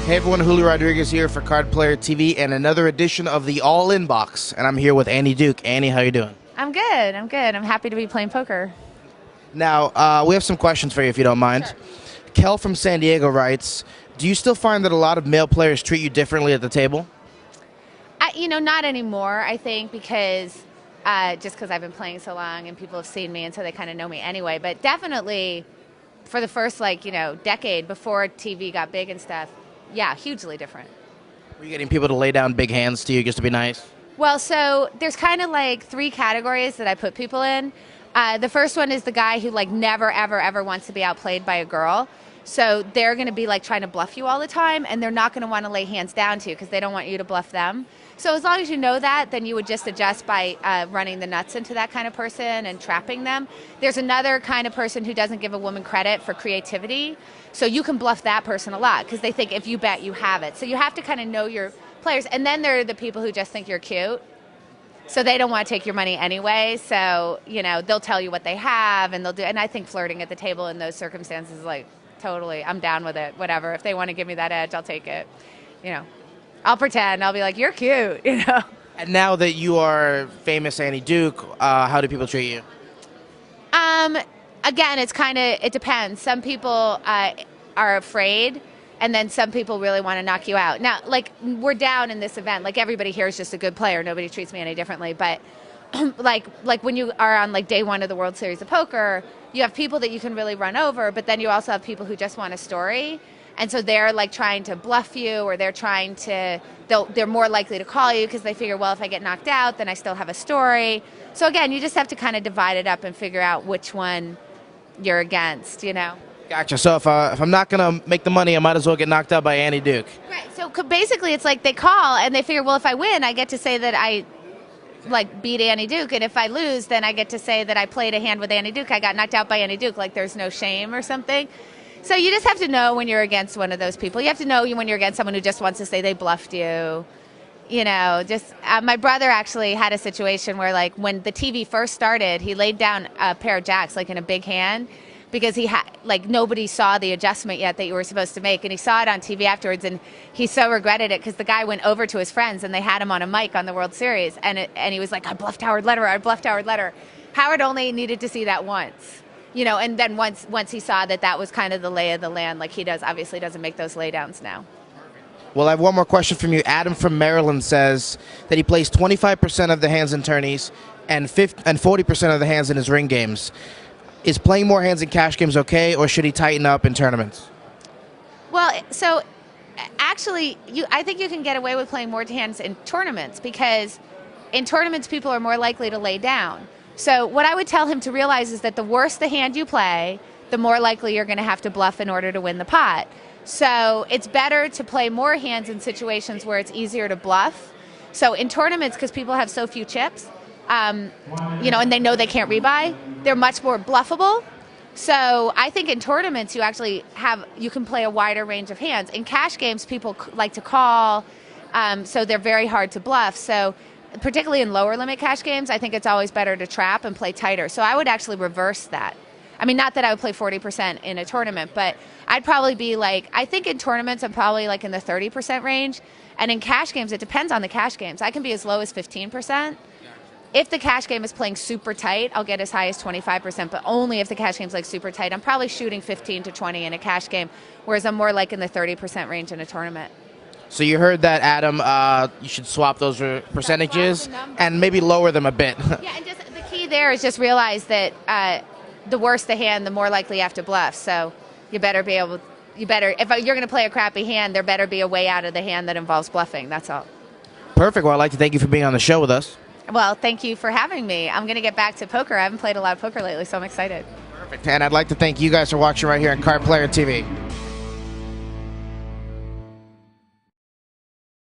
Hey everyone, Julio Rodriguez here for Card Player TV and another edition of the All In Box. And I'm here with Annie Duke. Annie, how you doing? I'm good. I'm good. I'm happy to be playing poker. Now, we have some questions for you if you don't mind. Sure. Kel from San Diego writes, do you still find that a lot of male players treat you differently at the table? Not anymore, I think, because just because I've been playing so long and people have seen me and so they kind of know me anyway. But definitely for the first, decade before TV got big and stuff, yeah, hugely different. Were you getting people to lay down big hands to you just to be nice? Well, so there's kind of like three categories that I put people in. The first one is the guy who never, ever, ever wants to be outplayed by a girl. So they're going to be trying to bluff you all the time, and they're not going to want to lay hands down to you because they don't want you to bluff them. So as long as you know that, then you would just adjust by running the nuts into that kind of person and trapping them. There's another kind of person who doesn't give a woman credit for creativity. So you can bluff that person a lot because they think if you bet, you have it. So you have to kind of know your players. And then there are the people who just think you're cute. So they don't want to take your money anyway. So, they'll tell you what they have and they'll do. And I think flirting at the table in those circumstances, totally, I'm down with it. Whatever. If they want to give me that edge, I'll take it. I'll pretend. I'll be like, you're cute, And now that you are famous Annie Duke, how do people treat you? Again, it depends. Some people are afraid, and then some people really want to knock you out. Now, we're down in this event. Everybody here is just a good player. Nobody treats me any differently. But when you are on day one of the World Series of Poker, you have people that you can really run over, but then you also have people who just want a story. And so they're trying to bluff you, or they're more likely to call you because they figure, well, if I get knocked out, then I still have a story. So again, you just have to kind of divide it up and figure out which one you're against, Gotcha. So if I'm not going to make the money, I might as well get knocked out by Annie Duke. Right. So basically it's they call and they figure, well, if I win, I get to say that I beat Annie Duke. And if I lose, then I get to say that I played a hand with Annie Duke. I got knocked out by Annie Duke. There's no shame or something. So you just have to know when you're against one of those people. You have to know when you're against someone who just wants to say they bluffed you. My brother actually had a situation where when the TV first started, he laid down a pair of jacks in a big hand because he had nobody saw the adjustment yet that you were supposed to make, and he saw it on TV afterwards, and he so regretted it because the guy went over to his friends and they had him on a mic on the World Series, and he was like, I bluffed Howard Lederer. I bluffed Howard Lederer. Howard only needed to see that once. And then once he saw that was kind of the lay of the land, he obviously doesn't make those laydowns now. Well, I have one more question from you. Adam from Maryland says that he plays 25% of the hands in tourneys and 40% of the hands in his ring games. Is playing more hands in cash games okay, or should he tighten up in tournaments? Well, so actually, I think you can get away with playing more hands in tournaments because in tournaments people are more likely to lay down. So what I would tell him to realize is that the worse the hand you play, the more likely you're going to have to bluff in order to win the pot. So it's better to play more hands in situations where it's easier to bluff. So in tournaments, because people have so few chips, and they know they can't rebuy, they're much more bluffable. So I think in tournaments you can play a wider range of hands. In cash games, people like to call, so they're very hard to bluff. So particularly in lower limit cash games, I think it's always better to trap and play tighter. So I would actually reverse that. I mean, not that I would play 40% in a tournament, but I'd probably be I think in tournaments I'm probably in the 30% range. And in cash games, it depends on the cash games. I can be as low as 15%. If the cash game is playing super tight, I'll get as high as 25%, but only if the cash game's super tight. I'm probably shooting 15 to 20 in a cash game, whereas I'm more in the 30% range in a tournament. So you heard that, Adam. You should swap those percentages and maybe lower them a bit. Yeah, and just the key there is just realize that the worse the hand, the more likely you have to bluff. So if you're going to play a crappy hand, there better be a way out of the hand that involves bluffing. That's all. Perfect. Well, I'd like to thank you for being on the show with us. Well, thank you for having me. I'm going to get back to poker. I haven't played a lot of poker lately, so I'm excited. Perfect. And I'd like to thank you guys for watching right here on Card Player TV.